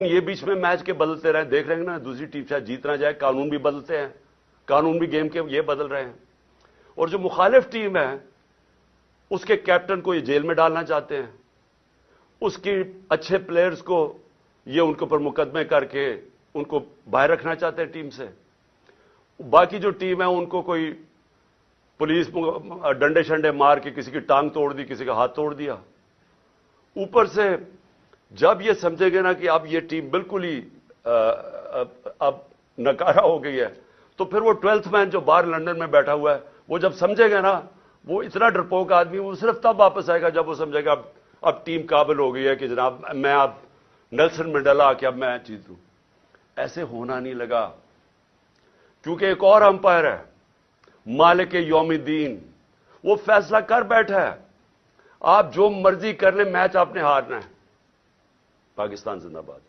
یہ بیچ میں میچ کے بدلتے رہے، دیکھ رہے ہیں نا، دوسری ٹیم شاید جیت نہ جائے، قانون بھی بدلتے ہیں، قانون بھی گیم کے یہ بدل رہے ہیں، اور جو مخالف ٹیم ہے اس کے کیپٹن کو یہ جیل میں ڈالنا چاہتے ہیں، اس کی اچھے پلیئرز کو یہ ان کے اوپر مقدمے کر کے ان کو باہر رکھنا چاہتے ہیں ٹیم سے، باقی جو ٹیم ہے ان کو کوئی پولیس ڈنڈے شنڈے مار کے کسی کی ٹانگ توڑ دی، کسی کا ہاتھ توڑ دیا. اوپر سے جب یہ سمجھے گے نا کہ اب یہ ٹیم بالکل ہی اب نکارہ ہو گئی ہے، تو پھر وہ 12th مین جو باہر لندن میں بیٹھا ہوا ہے، وہ جب سمجھے گا نا، وہ اتنا ڈرپوک آدمی، وہ صرف تب واپس آئے گا جب وہ سمجھے گا اب ٹیم قابل ہو گئی ہے کہ جناب میں اب نیلسن منڈیلا آ کے اب میں چیز دوں. ایسے ہونا نہیں لگا، کیونکہ ایک اور امپائر ہے مالک یوم الدین، وہ فیصلہ کر بیٹھا ہے، آپ جو مرضی کر لیں، میچ آپ نے ہارنا ہے. پاکستان زندہ باد.